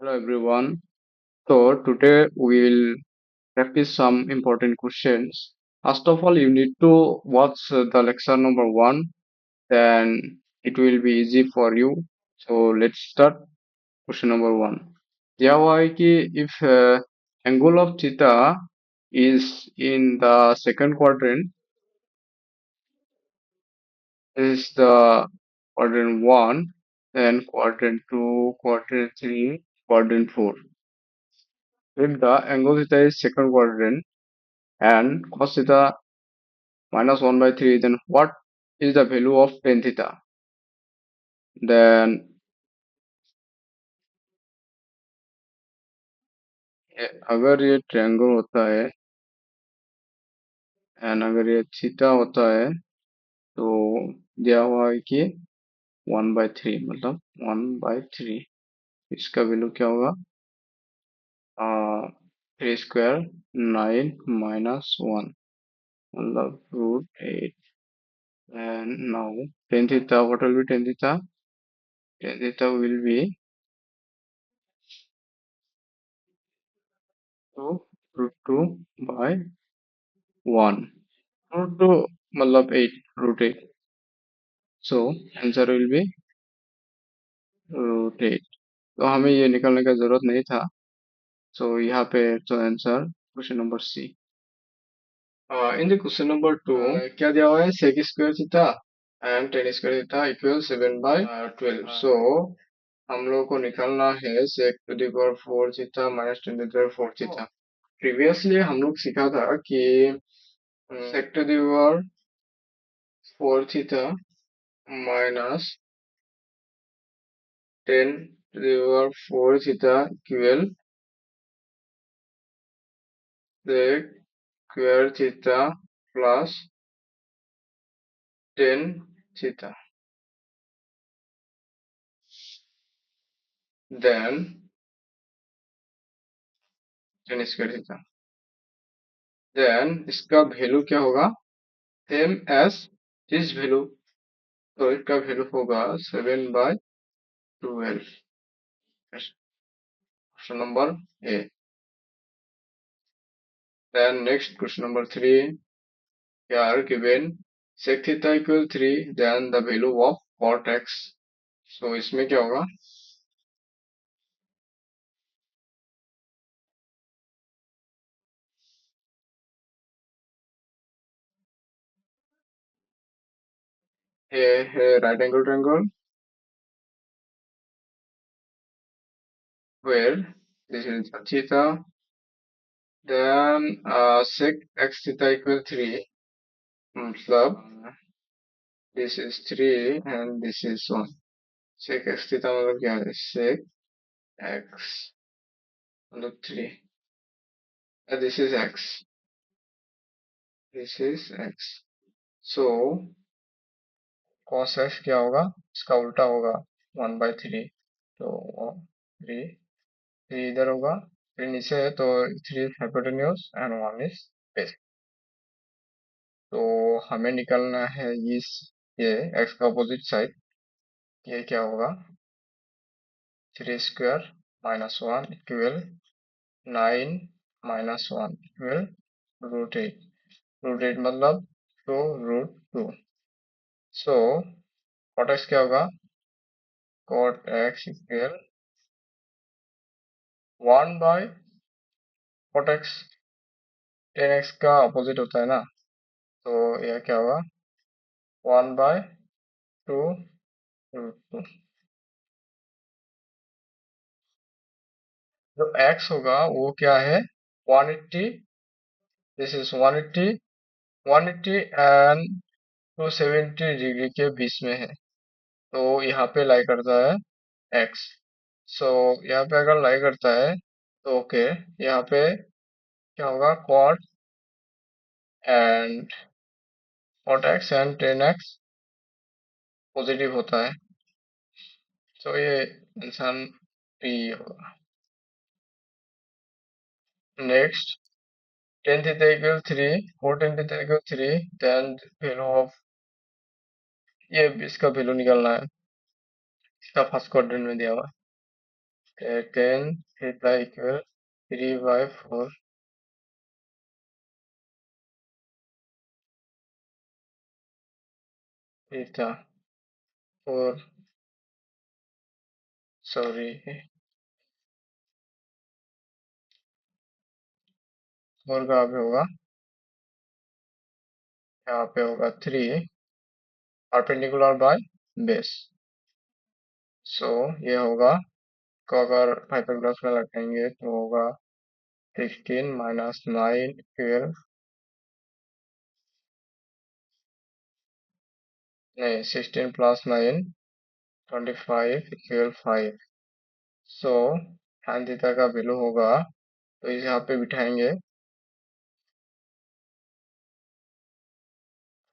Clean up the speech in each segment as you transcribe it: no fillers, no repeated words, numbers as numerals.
Hello everyone. So today we'll practice some important questions. First of all, you need to watch the lecture number one, then it will be easy for you. So let's start question number one. दिया हुआ है कि if angle of theta is in the second quadrant, is the quadrant one, then quadrant two, quadrant three, quadrant four. If the angle theta is second quadrant and cos theta minus 1 by 3, then what is the value of tan theta? Then अगर ये triangle होता है and अगर ये theta होता है तो दिया हुआ है कि 1/3 मतलब 1/3 इसका वैल्यू क्या होगा 3 स्क्वायर 9 माइनस 1 मतलब √8 and now tan theta what will be tan theta will be 2 √2 by 1 √2 मतलब 8 √8 so आंसर विल बी √8 तो हमें ये निकालने का जरूरत नहीं था सो यहाँ पे तो answer question number C in the question number 2 क्या दिया हुआ है sec square theta and tan square theta equal 7/12 so हम लोग को निकालना है sec to the power 4 theta minus tan to the power 4 theta previously हम लोग सीखा था कि sec to the power 4 theta minus tan to the power 4 theta equal sec square theta plus tan theta. Then tan square theta. Then इसका value क्या होगा same as this value तो इसका वैल्यू होगा 7/12 question number A then next question number 3 here given sec theta equal 3 then the value of cot x so इसमें क्या होगा a right angle triangle where this is theta then sec x theta equal 3 मतलब this is 3 and this is 1 sec x theta मतलब क्या है sec x मतलब 3 and this is x so cos x क्या होगा इसका उल्टा होगा 1/3 तो 3 3 इधर होगा 3 नीचे है तो 3 is hypotenuse and 1 is base तो हमें निकालना है इस ये x का अपोजिट साइड ये क्या होगा 3 square minus 1 equal 9 minus 1 equal √8 मतलब 2 √2 सो cot x क्या होगा cot x equal 1 by cot x tan x का अपोजिट होता है ना तो यह क्या होगा 1/2 √2 जो x होगा वो क्या है 180 दिस इज 180 180 एंड 270 डिग्री के बीच में है तो यहाँ पे लाई करता है x सो यहाँ पे अगर लाई करता है तो ओके यहाँ पे क्या होगा and cot x and tan x positive होता है तो ये आंसर बी होगा next tan theta equal 3 4 tan theta equal 3 then value of ये इसका वैल्यू निकालना है इसका फर्स्ट क्वाड्रेंट में दिया हुआ है tan theta equal 3 by 4 theta 4 sorry 4 कहाँ पे होगा, यहाँ पे होगा 3 परपेंडिकुलर बाय बेस। सो ये होगा, को अगर हाइपरग्राफ में लगाएंगे तो होगा 16 माइनस 9 12 नहीं 16 प्लस 9 25 इक्वल 5। सो tan थीटा का वैल्यू होगा, तो इसे यहाँ पे बिठाएंगे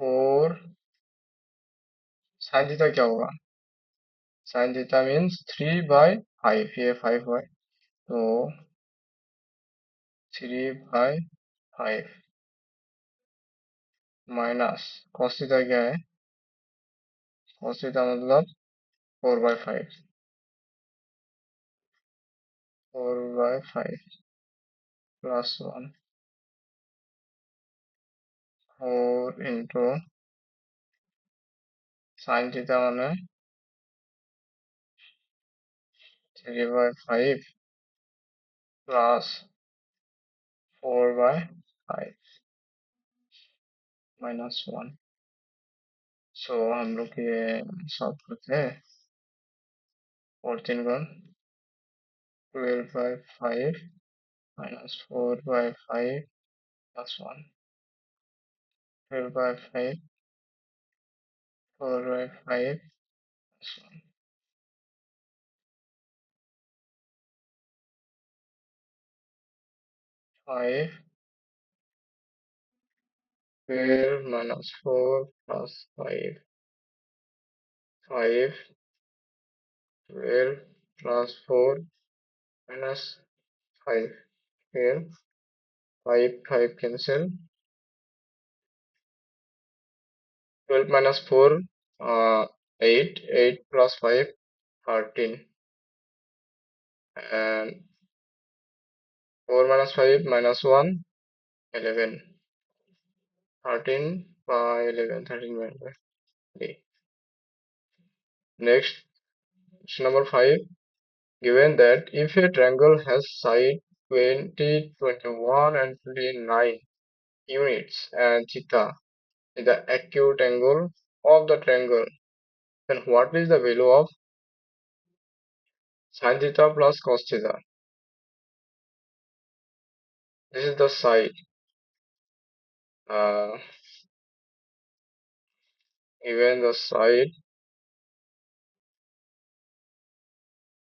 4 sin थीटा क्या होगा, sin थीटा मीन्स 3 बाय 5, ये 5 है तो 3 बाय 5 माइनस cos थीटा क्या है, cos थीटा मतलब 4 by 5, 4 by 5 plus 1 4 into sin theta माने 3 by 5 plus 4 by 5 minus 1। So हम लोग ये सॉल्व करते हैं, 14 गुण 12 by 5 minus 4 by 5 plus 1, 12 by 5 4 by 5 plus 1, 5 12 minus 4 plus 5, 5 12 plus 4 minus 5, here 5 5 cancel, 12 minus 4 8 8 plus 5 13, and 4 minus 5 minus 1 11, 13 by 11 13 by 3. Next, question number 5. Given that if a triangle has side 20, 21 and 29 units and theta is the acute angle of the triangle, then what is the value of sin theta plus cos theta? This is the side. Given the side,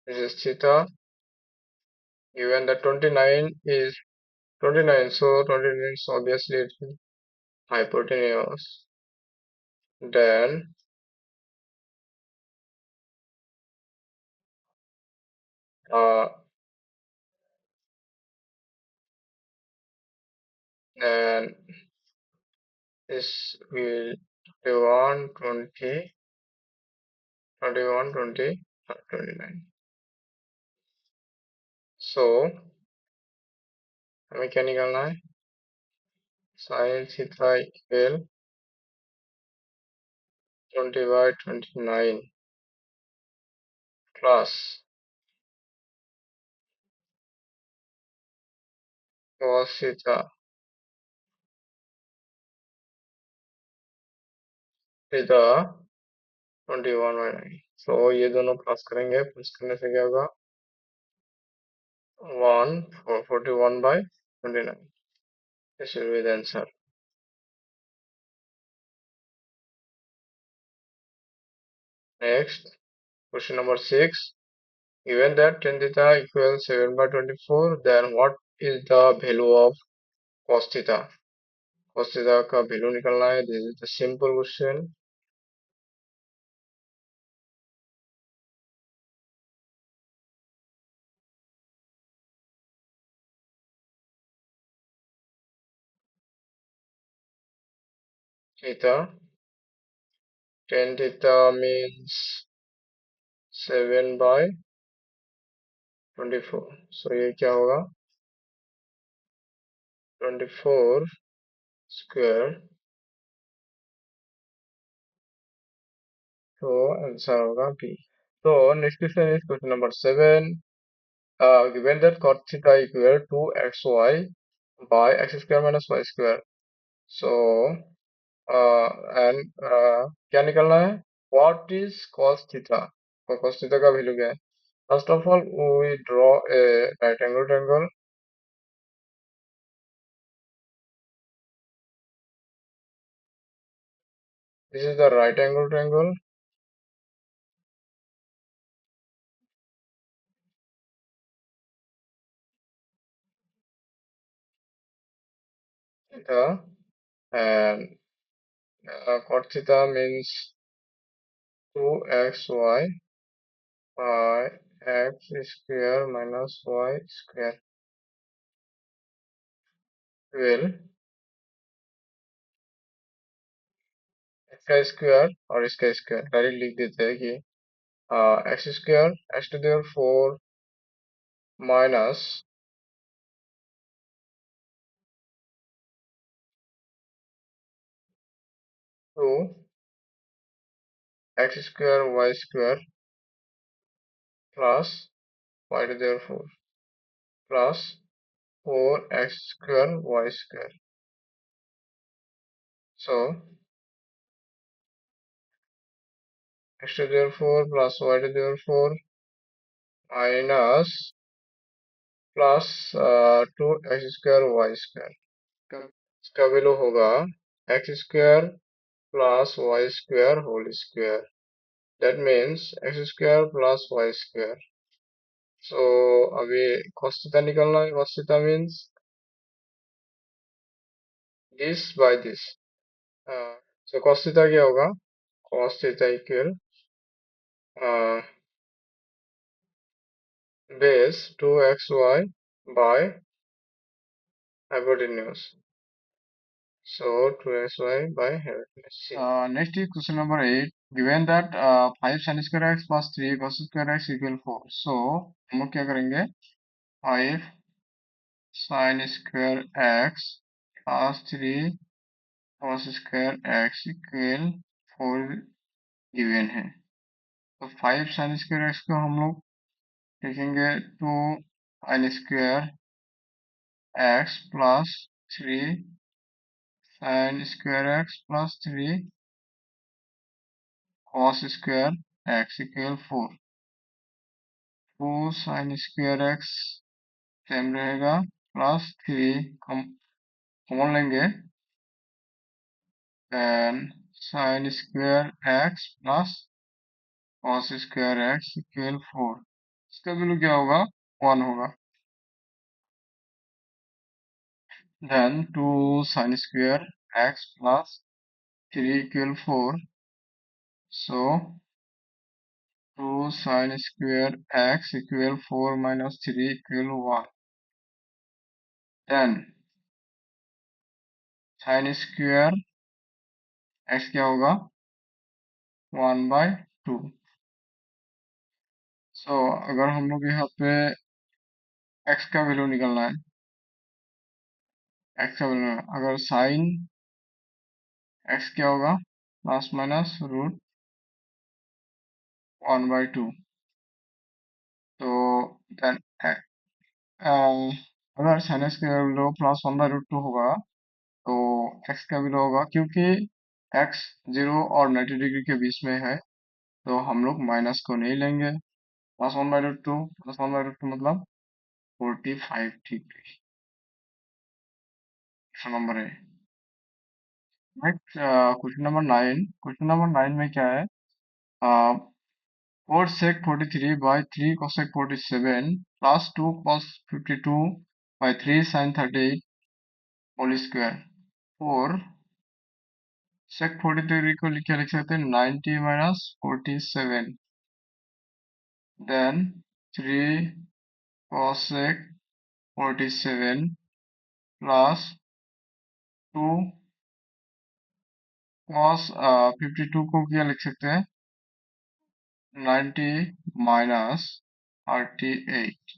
this is theta. Given the 29 is 29, so 29 is obviously it is hypotenuse. Then uh, then this will 21 20 21 20 29. So हमें क्या निकालना है, sin theta equal 20 by 29 plus cos theta theta 21 by 9। so ये दोनों plus करेंगे, plus करने से क्या होगा 1 41 by 29। this will be the answer. Next, question number 6. Given that tan theta equals 7 by 24, then what is the value of cos theta? Cos theta का value निकालना है। This is the simple question. Theta, tan theta means 7 by 24। सो ये क्या होगा 24 square. तो answer होगा B. तो next question is question number 7। Given that cot theta equal to xy by x square minus y square. So क्या निकलना है? What is cos theta? तो cos theta का वैल्यू क्या है? First of all, we draw a right angle triangle. This is the right angle triangle. Theta, and cot theta means 2xy by x square minus y square will इसका square और इसका square direct लिख देते हैं कि X square X to there 4 minus 2 X square Y square plus Y to there 4 plus 4 X square Y square. So x to the power 4 plus y to the power 4 minus plus 2x square y square. इसका value होगा x square plus y square whole square. That means x square plus y square. So अभी cos theta निकलना है. Cos theta means this by this. So cos theta क्या होगा? Cos theta equal base 2xy by hypotenuse. So 2xy by hypotenuse. Next is question number 8. Given that 5 sin square x plus 3 cos square x equal 4. So हम लोग क्या करेंगे? 5 sin square x plus 3 cos square x equal 4 given है. तो 5 sin square x को हम लोग लिखेंगे 2 sin square x plus 3 sin square x plus 3 cos square x equal 4. 2 sin square x same रहेगा प्लस 3 कॉमन लेंगे then sin square x plus cos square x equal 4. इसका value क्या होगा? 1 होगा. Then 2 sin square x plus 3 equal 4. So 2 sin square x equal 4 minus 3 equal 1. Then sin square x क्या होगा? 1 by 2. So अगर हम लोग यहाँ पे x का वैल्यू निकलना है, x का वैल्यू अगर sin x क्या होगा? Plus minus root 1 by 2. तो then अगर sin x का वैल्यू प्लस 1 by रूट 2 होगा तो x का वैल्यू होगा, क्योंकि x 0 और 90 डिग्री के बीच में है तो हम लोग माइनस को नहीं लेंगे. Plus 1 by root 2 plus 1 by root 2 मतलब 45 डिग्री. क्वेश्चन नंबर है. Next question number 9. Question number 9 में क्या है? 4 sec 43 by 3 cosec 47 plus 2 cos 52 by 3 sin 38 whole square. 4 sec 43 को क्या लिख सकते हैं? 90 minus 47. Then 3 cosec 47 plus 2 cos 52 को क्या लिख सकते हैं? 90 minus 38.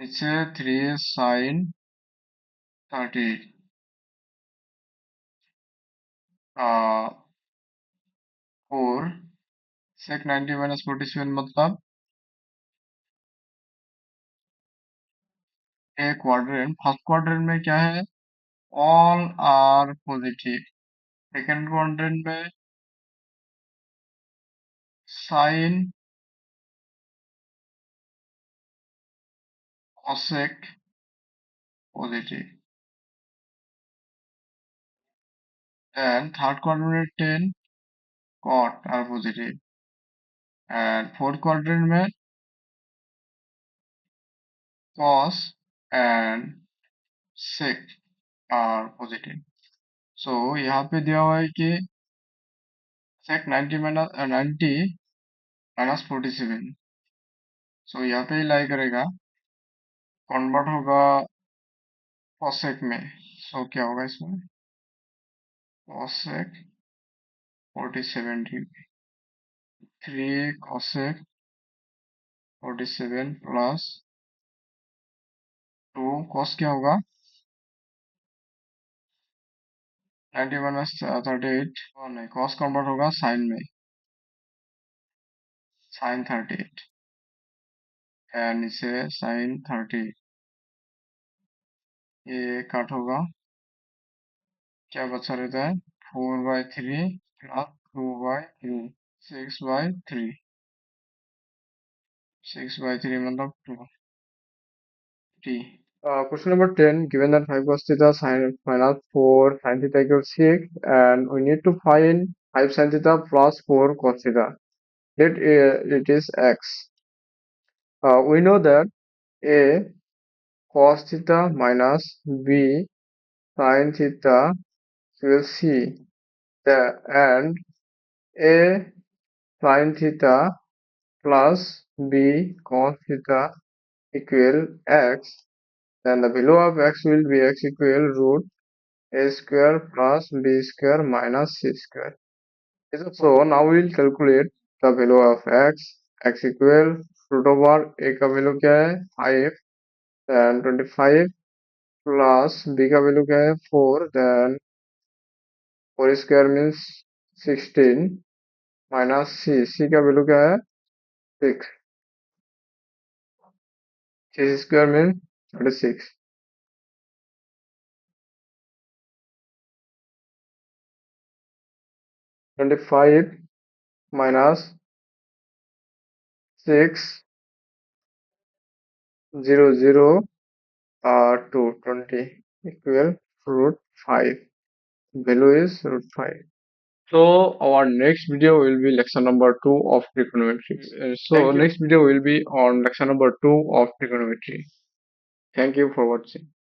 নিচে 3 sin 30 4 sec 90 minus 47 मतलब ए क्वाड्रेंट फर्स्ट क्वाड्रेंट में क्या है all are positive second quadrant में साइन cosec पॉजिटिव then third quadrant में 10 cot are positive and fourth quadrant में cos and sec are positive so यहाँ पे दिया हुआ है कि sec 90 minus 47 so यहाँ पे ही लाई करेगा कन्वर्ट होगा cosec में so क्या होगा इसमें cosec 47 degree 3 cosec 47 plus 2 cos क्या होगा 90 माइनस 38 और नहीं cos कन्वर्ट होगा sin में sin 38 एंड इसे sin 30 ये कट होगा क्या बचा रहता है 4/3 प्लस 2/3 6/3 6/3 मतलब 2t question number 10 given that 5 cos theta sin minus 4 sin theta equals 6 and we need to find 5 sin theta plus 4 cos theta let it is x we know that a cos theta minus b sin theta equals c and a sin theta plus b cos theta equal x, then the value of x will be x equal root a square plus b square minus c square. So now we will calculate the value of x. X equal root over a का value क्या है 5 then 25 plus b का value क्या है 4 then 4 square means 16 minus c का value क्या है 6 6 square means 36 25 minus 6 0 0 to 20 equal root 5 value is root 5. So our next video will be lecture number 2 of trigonometry. So next video will be on lecture number 2 of trigonometry. Thank you for watching.